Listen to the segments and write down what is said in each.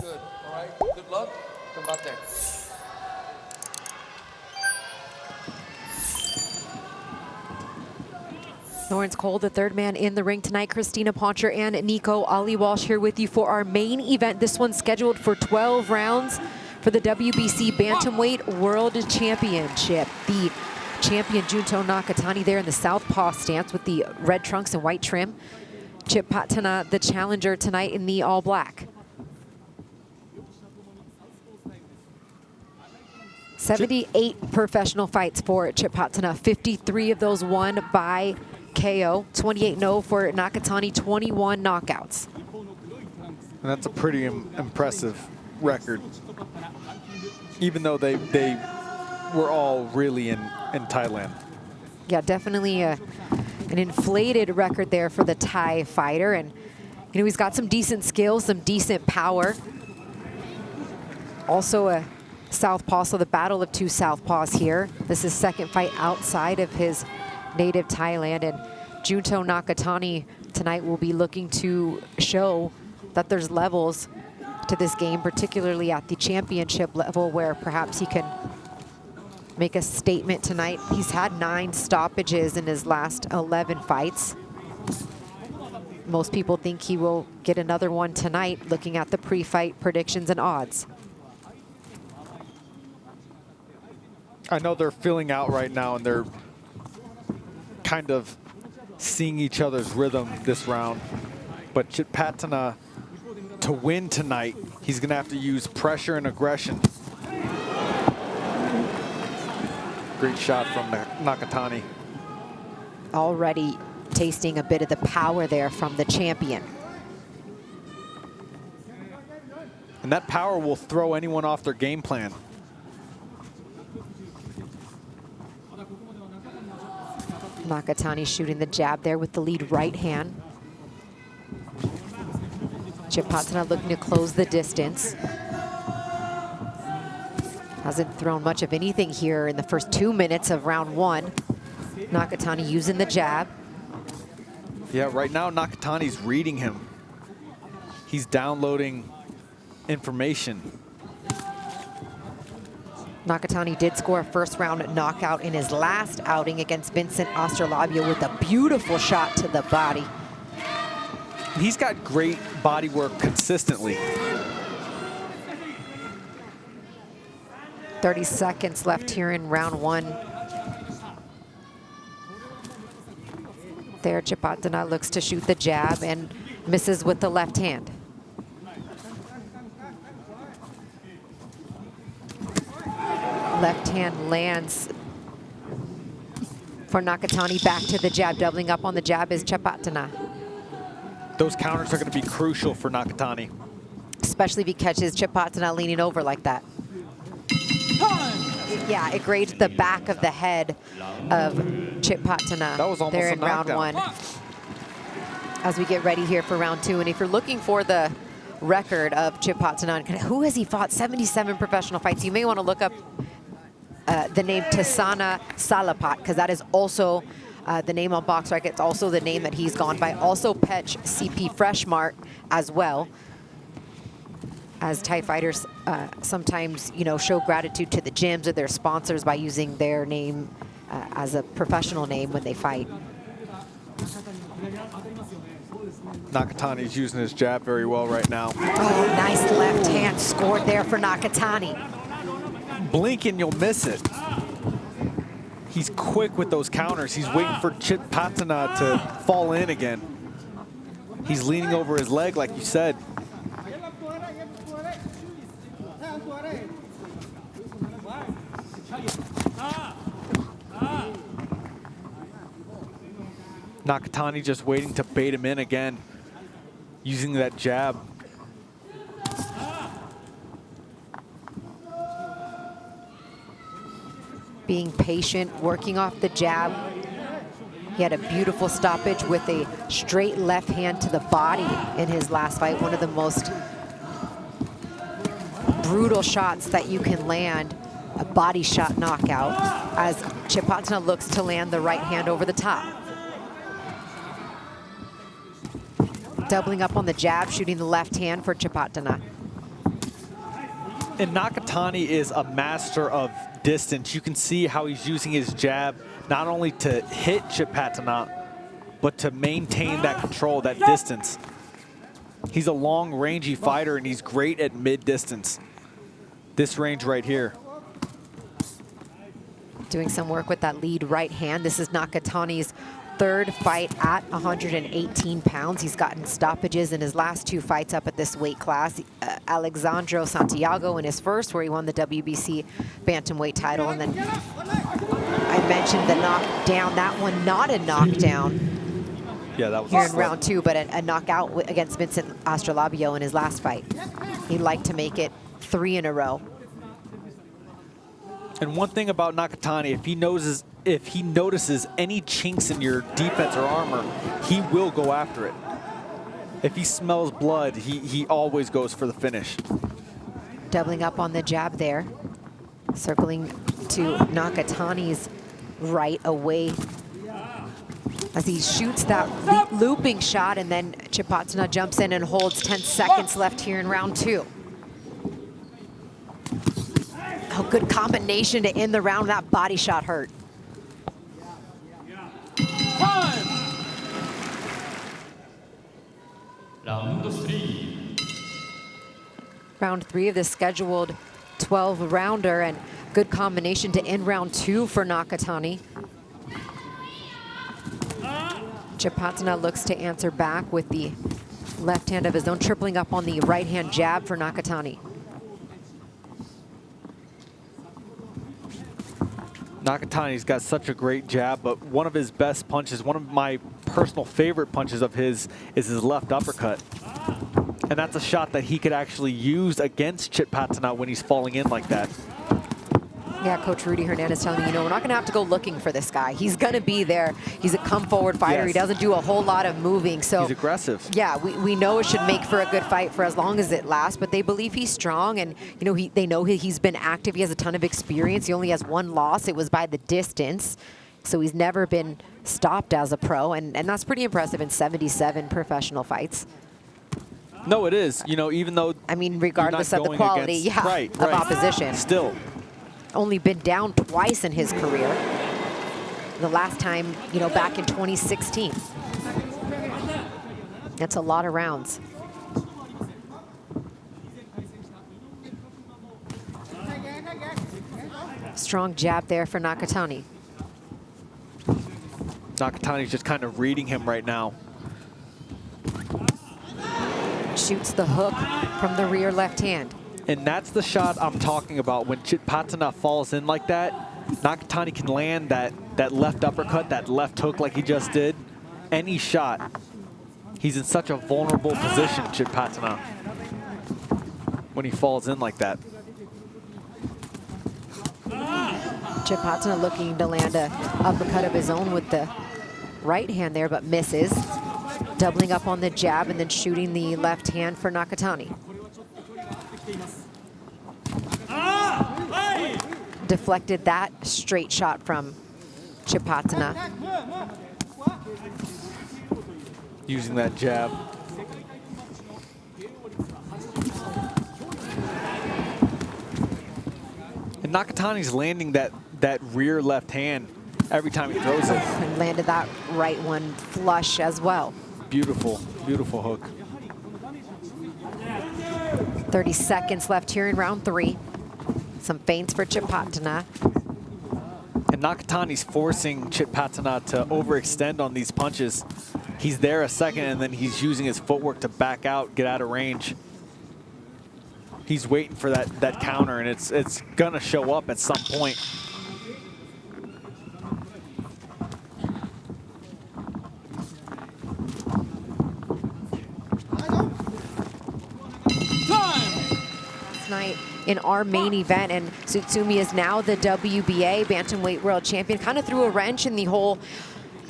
Good. All right. Good luck. Combate. Lawrence Cole, the third man in the ring tonight. Christina Poncher and Nico Ali Walsh here with you for our main event. This one's scheduled for 12 rounds for the WBC Bantamweight World Championship. The champion Junto Nakatani there in the southpaw stance with the red trunks and white trim. Chitpattana, the challenger tonight in the all black. 78 professional fights for Chitpattana, 53 of those won by KO, 28-0 for Nakatani, 21 knockouts. And that's a pretty impressive record, even though they were all really in Thailand. Yeah, definitely an inflated record there for the Thai fighter. And, you know, he's got some decent skills, some decent power. Also a southpaw, so the battle of two southpaws here. This is second fight outside of his native Thailand, and Junto Nakatani tonight will be looking to show that there's levels to this game, particularly at the championship level, where perhaps he can make a statement tonight. He's had 9 stoppages in his last 11 fights. Most people think he will get another one tonight, looking at the pre-fight predictions and odds. I know they're filling out right now, and they're kind of seeing each other's rhythm this round. But Chitpattana, to win tonight, he's going to have to use pressure and aggression. Great shot from Nakatani. Already tasting a bit of the power there from the champion. And that power will throw anyone off their game plan. Nakatani shooting the jab there with the lead right hand. Chitpattana looking to close the distance. Hasn't thrown much of anything here in the first 2 minutes of round 1. Nakatani using the jab. Yeah, right now Nakatani's reading him. He's downloading information. Nakatani did score a first round knockout in his last outing against Vincent Osterlabia with a beautiful shot to the body. He's got great body work consistently. 30 seconds left here in round 1. There, Chitpattana looks to shoot the jab and misses with the left hand. Left hand lands for Nakatani. Back to the jab. Doubling up on the jab is Chitpattana. Those counters are going to be crucial for Nakatani. Especially if he catches Chitpattana leaning over like that. Yeah, it grazed the back of the head of Chitpattana. That was almost there a in round knockdown. 1. As we get ready here for round 2. And if you're looking for the record of Chitpattana, who has he fought? 77 professional fights. You may want to look up the name Tisana Salapat, because that is also the name on BoxRec. It's also the name that he's gone by. Also Petch CP Freshmart as well. As Thai fighters sometimes, you know, show gratitude to the gyms or their sponsors by using their name as a professional name when they fight. Nakatani's using his jab very well right now. Oh, nice left hand scored there for Nakatani. Blink and you'll miss it. He's quick with those counters. He's waiting for Chitpattana to fall in again. He's leaning over his leg, like you said. Nakatani just waiting to bait him in again, using that jab. Being patient, working off the jab. He had a beautiful stoppage with a straight left hand to the body in his last fight. One of the most brutal shots that you can land, a body shot knockout, as Chitpattana looks to land the right hand over the top. Doubling up on the jab, shooting the left hand for Chitpattana. And Nakatani is a master of distance. You can see how he's using his jab not only to hit Chitpattana, but to maintain that control, that distance. He's a long, rangy fighter, and he's great at mid-distance. This range right here. Doing some work with that lead right hand. This is Nakatani's third fight at 118 pounds. He's gotten stoppages in his last 2 fights up at this weight class. Alexandro Santiago in his first, where he won the WBC bantamweight title. And then I mentioned the knockdown. That one not a knockdown. Yeah, that was here in round 2, but a knockout against Vincent Astrolabio in his last fight. He'd like to make it 3 in a row. And one thing about Nakatani, if he notices any chinks in your defense or armor, he will go after it. If he smells blood, he always goes for the finish. Doubling up on the jab there. Circling to Nakatani's right away as he shoots that looping shot, and then Chitpattana jumps in and holds 10 seconds left here in round 2. Oh, good combination to end the round. That body shot hurt. Round 3. Round 3 of the scheduled 12-rounder, and good combination to end round 2 for Nakatani. Chitpattana looks to answer back with the left hand of his own, tripling up on the right hand jab for Nakatani. Nakatani's got such a great jab, but one of his best punches, one of my personal favorite punches of his, is his left uppercut. And that's a shot that he could actually use against Chitpattana when he's falling in like that. Yeah, Coach Rudy Hernandez telling me, you know, we're not going to have to go looking for this guy. He's going to be there. He's a come-forward fighter. Yes. He doesn't do a whole lot of moving. So he's aggressive. Yeah, we know it should make for a good fight for as long as it lasts, but they believe he's strong, and you know they know he's been active. He has a ton of experience. He only has 1 loss. It was by the distance. So he's never been stopped as a pro, and that's pretty impressive in 77 professional fights. No, it is. You know, even though I mean, regardless of the quality of opposition. Still. Only been down twice in his career. The last time, you know, back in 2016. That's a lot of rounds. Strong jab there for Nakatani. Nakatani's just kind of reading him right now. Shoots the hook from the rear left hand. And that's the shot I'm talking about. When Chitpattana falls in like that, Nakatani can land that left uppercut, that left hook like he just did. Any shot. He's in such a vulnerable position, Chitpattana, when he falls in like that. Chitpattana looking to land a uppercut of his own with the right hand there, but misses. Doubling up on the jab and then shooting the left hand for Nakatani. Deflected that straight shot from Chitpattana. Using that jab. And Nakatani's landing that rear left hand every time he throws it. And landed that right one flush as well. Beautiful, beautiful hook. 30 seconds left here in round 3. Some feints for Chitpattana. And Nakatani's forcing Chitpattana to overextend on these punches. He's there a second, and then he's using his footwork to back out, get out of range. He's waiting for that counter, and it's gonna show up at some point. Night in our main event, and Tsutsumi is now the WBA bantamweight world champion. Kind of threw a wrench in the whole,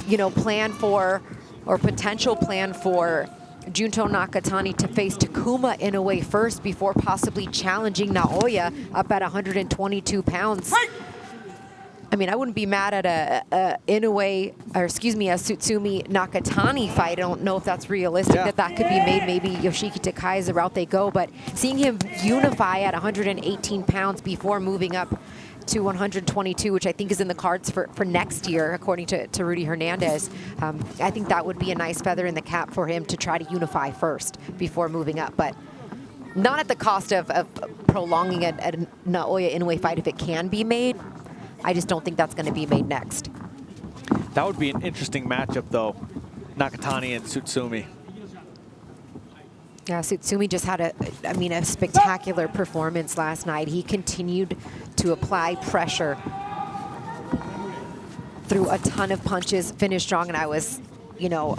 you know, plan for, or potential plan for Junto Nakatani to face Takuma Inoue first before possibly challenging Naoya up at 122 pounds. I mean, I wouldn't be mad at a Inoue, or excuse me, a Tsutsumi Nakatani fight. I don't know if that's realistic, that could be made. Maybe Yoshiki Takai is the route they go, but seeing him unify at 118 pounds before moving up to 122, which I think is in the cards for next year, according to Rudy Hernandez, I think that would be a nice feather in the cap for him to try to unify first before moving up, but not at the cost of prolonging a Naoya Inoue fight if it can be made. I just don't think that's going to be made next. That would be an interesting matchup, though. Nakatani and Tsutsumi. Yeah, Tsutsumi just had a spectacular performance last night. He continued to apply pressure through a ton of punches, finished strong, and I was, you know,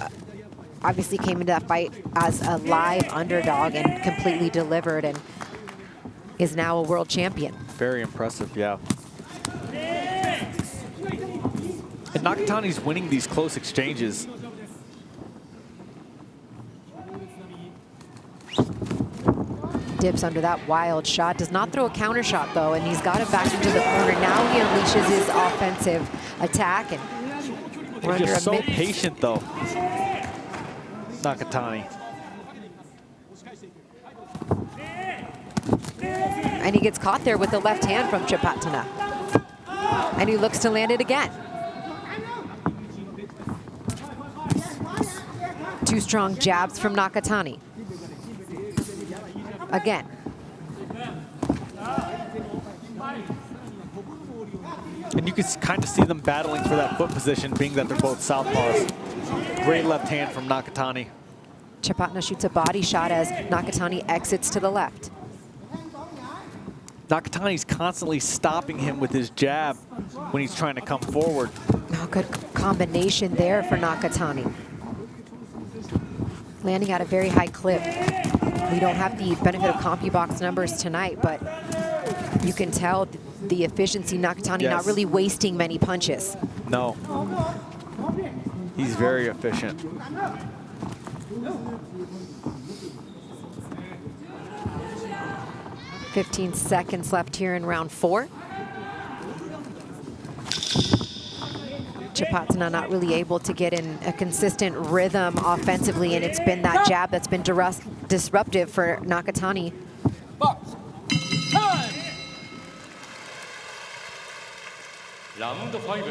obviously came into that fight as a live underdog and completely delivered, and is now a world champion. Very impressive, yeah. And Nakatani's winning these close exchanges. Dips under that wild shot. Does not throw a counter shot, though, and he's got it back into the corner. Now he unleashes his offensive attack, and we're He's under just so a patient, though. Nakatani. And he gets caught there with the left hand from Chitpattana. And he looks to land it again. Two strong jabs from Nakatani. Again. And you can kind of see them battling for that foot position, being that they're both southpaws. Great left hand from Nakatani. Chitpattana shoots a body shot as Nakatani exits to the left. Nakatani's constantly stopping him with his jab when he's trying to come forward. Oh, good combination there for Nakatani. Landing at a very high clip. We don't have the benefit of CompuBox numbers tonight, but you can tell the efficiency. Nakatani not really wasting many punches. No. He's very efficient. "15 seconds left here in round 4. Chitpattana not really able to get in a consistent rhythm offensively, and it's been that jab that's been disruptive for Nakatani. Box. Time. Round 5.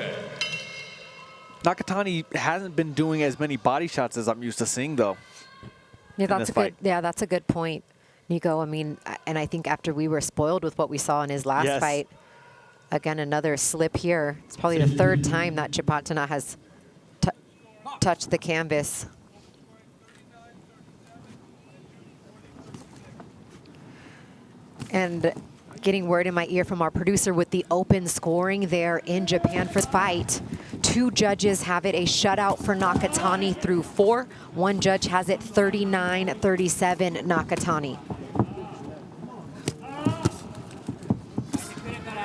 Nakatani hasn't been doing as many body shots as I'm used to seeing, though. Yeah, that's a good point, Nico. I mean, and I think after we were spoiled with what we saw in his last fight, again, another slip here. It's probably the 3rd time that Chitpattana has touched the canvas. And getting word in my ear from our producer with the open scoring there in Japan for the fight. 2 judges have it a shutout for Nakatani through 4. 1 judge has it 39-37 Nakatani.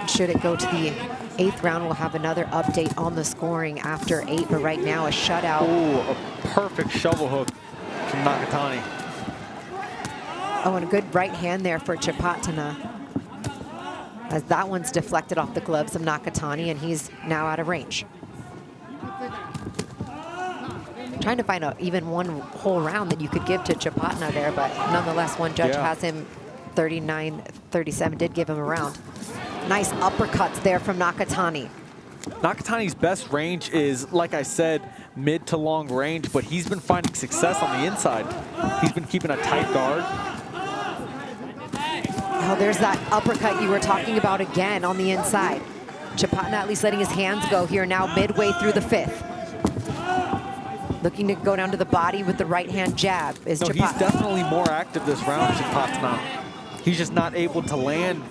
Should it go to the 8th round, we'll have another update on the scoring after 8, but right now a shutout. Oh, a perfect shovel hook from Nakatani. Oh, and a good right hand there for Chitpattana, as that one's deflected off the gloves of Nakatani, and he's now out of range. Trying to find even one whole round that you could give to Chitpattana there, but nonetheless, 1 judge has him 39-37, did give him a round. Nice uppercuts there from Nakatani. Nakatani's best range is, like I said, mid to long range, but he's been finding success on the inside. He's been keeping a tight guard. Oh, there's that uppercut you were talking about again on the inside. Chitpattana at least letting his hands go here now midway through the 5th. Looking to go down to the body with the right hand jab is Chitpattana. He's definitely more active this round, Chitpattana. He's just not able to land.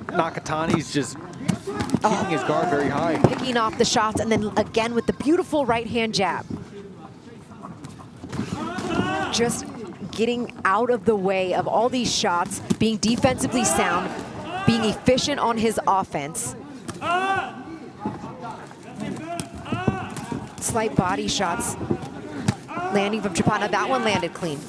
Nakatani's just keeping his guard very high. Picking off the shots, and then again with the beautiful right hand jab. Just getting out of the way of all these shots, being defensively sound, being efficient on his offense. Slight body shots landing from Chitpattana. That one landed clean.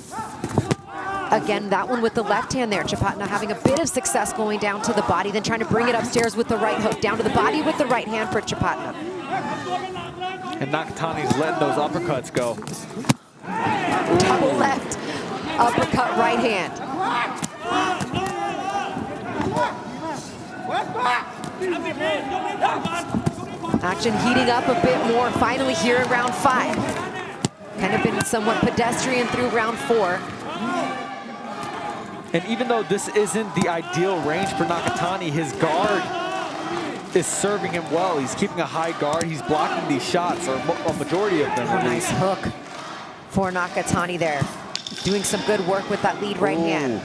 Again, that one with the left hand there. Chitpattana having a bit of success going down to the body, then trying to bring it upstairs with the right hook. Down to the body with the right hand for Chitpattana. And Nakatani's letting those uppercuts go. Double left, uppercut right hand. Action heating up a bit more finally here in round 5. Kind of been somewhat pedestrian through round 4. And even though this isn't the ideal range for Nakatani, his guard is serving him well. He's keeping a high guard. He's blocking these shots, or a majority of them. Oh, nice hook for Nakatani there. Doing some good work with that lead right hand.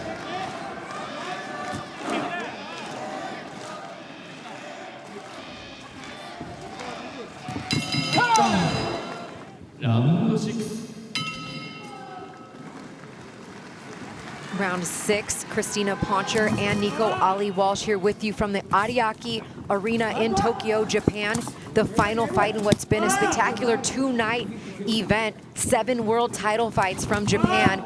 라운드 6. Round 6, Christina Poncher and Nico Ali Walsh here with you from the Ariake Arena in Tokyo, Japan. The final fight in what's been a spectacular 2-night event. 7 world title fights from Japan.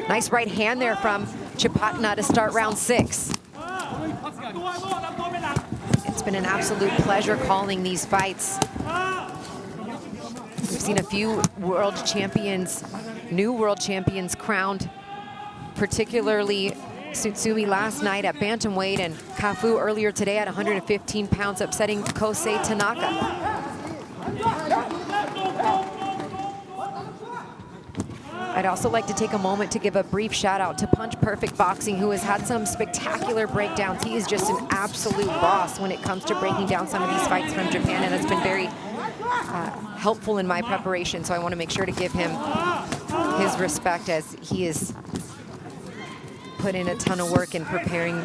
Nice right hand there from Chitpattana to start round 6. It's been an absolute pleasure calling these fights. We've seen a few world champions, new world champions crowned, particularly Tsutsumi last night at bantamweight and Kafu earlier today at 115 pounds, upsetting Kosei Tanaka. I'd also like to take a moment to give a brief shout out to Punch Perfect Boxing, who has had some spectacular breakdowns. He is just an absolute boss when it comes to breaking down some of these fights from Japan, and has been very helpful in my preparation. So I want to make sure to give him his respect, as he is put in a ton of work in preparing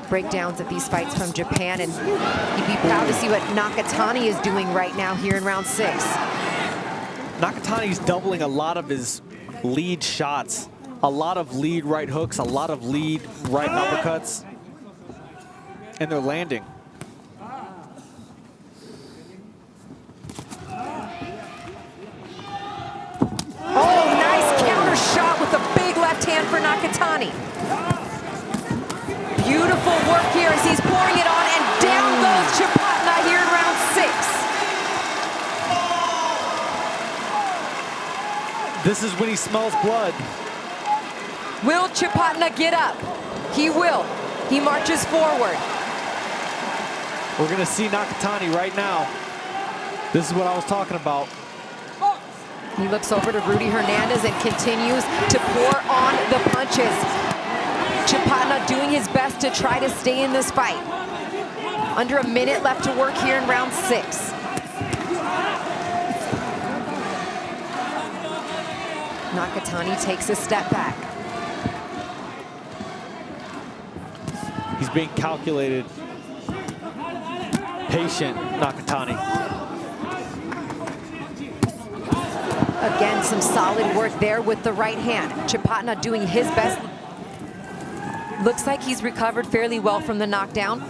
breakdowns of these fights from Japan, and you'd be proud to see what Nakatani is doing right now here in round 6. Nakatani's doubling a lot of his lead shots, a lot of lead right hooks, a lot of lead right uppercuts, and they're landing. Oh, nice counter shot with a big left hand for Nakatani. Beautiful work here as he's pouring it on, and down goes Chitpattana here in round 6. This is when he smells blood. Will Chitpattana get up? He will. He marches forward. We're gonna see Nakatani right now. This is what I was talking about. He looks over to Rudy Hernandez and continues to pour on the punches. Chitpattana doing his best to try to stay in this fight. Under a minute left to work here in round 6. Nakatani takes a step back. He's being calculated. Patient, Nakatani. Again, some solid work there with the right hand. Chitpattana doing his best. Looks like he's recovered fairly well from the knockdown.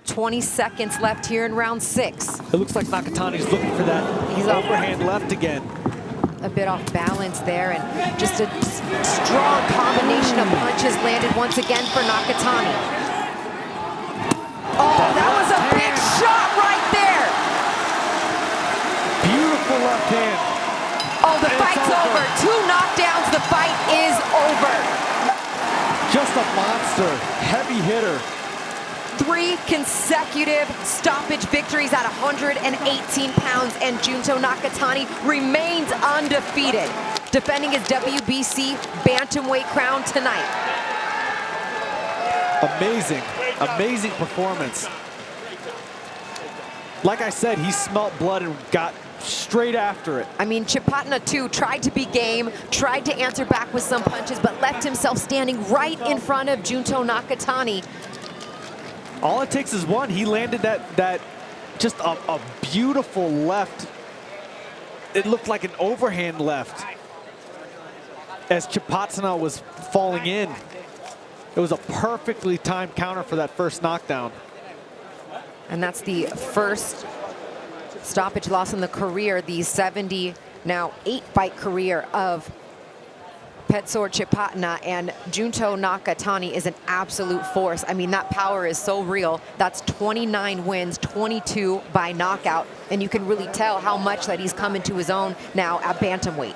20 seconds left here in round 6. It looks like Nakatani's looking for that overhand left again. A bit off balance there, and just a strong combination of punches landed once again for Nakatani. Oh, that was a big shot right there. Beautiful left hand. Oh, the fight's over. 2 knockdowns, the fight is over. Just a monster, heavy hitter. 3 consecutive stoppage victories at 118 pounds, and Junto Nakatani remains undefeated, defending his WBC bantamweight crown tonight. Amazing, amazing performance. Like I said, he smelt blood and got straight after it. I mean, Chitpattana too tried to be game, tried to answer back with some punches, but left himself standing right in front of Junto Nakatani. All it takes is one. He landed that just a beautiful left. It looked like an overhand left as Chitpattana was falling in. It was a perfectly timed counter for that first knockdown. And that's the first stoppage loss in the career, the 70, now 8-fight career of Petch Sor Chitpattana, and Junto Nakatani is an absolute force. I mean, that power is so real. That's 29 wins, 22 by knockout, and you can really tell how much that he's come into his own now at bantamweight.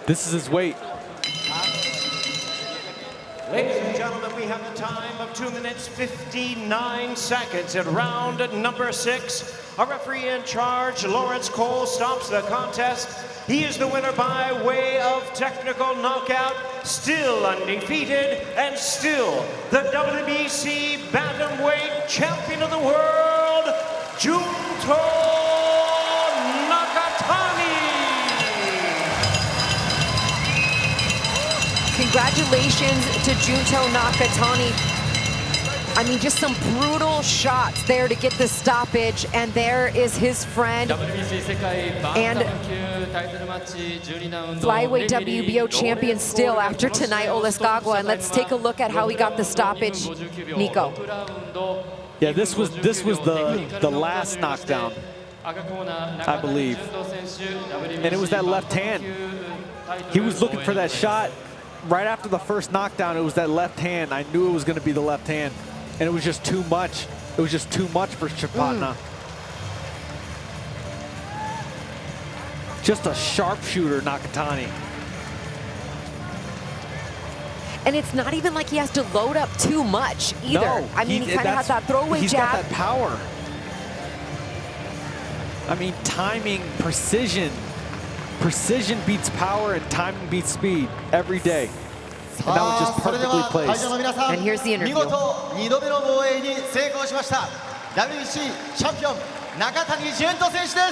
This is his weight. Ladies and gentlemen, we have the time of 2 minutes 59 seconds at round number 6. Our referee in charge, Lawrence Cole, stops the contest. He is the winner by way of technical knockout, still undefeated, and still the WBC Bantamweight Champion of the World, Junto Nakatani. Congratulations to Junto Nakatani. I mean, just some brutal shots there to get the stoppage, and there is his friend and flyweight WBO champion still after tonight, Oleskagwa. And let's take a look at how he got the stoppage, Nico. Yeah, this was the last knockdown, I believe, and it was that left hand. He was looking for that shot. Right after the first knockdown, it was that left hand. I knew it was going to be the left hand, and it was just too much. It was just too much for Chitpattana. Just a sharpshooter, Nakatani. And it's not even like he has to load up too much either. No, I mean, he kind of has that throwaway he's jab. Got that power. I mean, timing, precision. Precision beats power and timing beats speed every day. And that was just perfectly placed. And here's the interview. 見事2度目の防衛に成功しました WBC チャンピオン中谷潤人選手です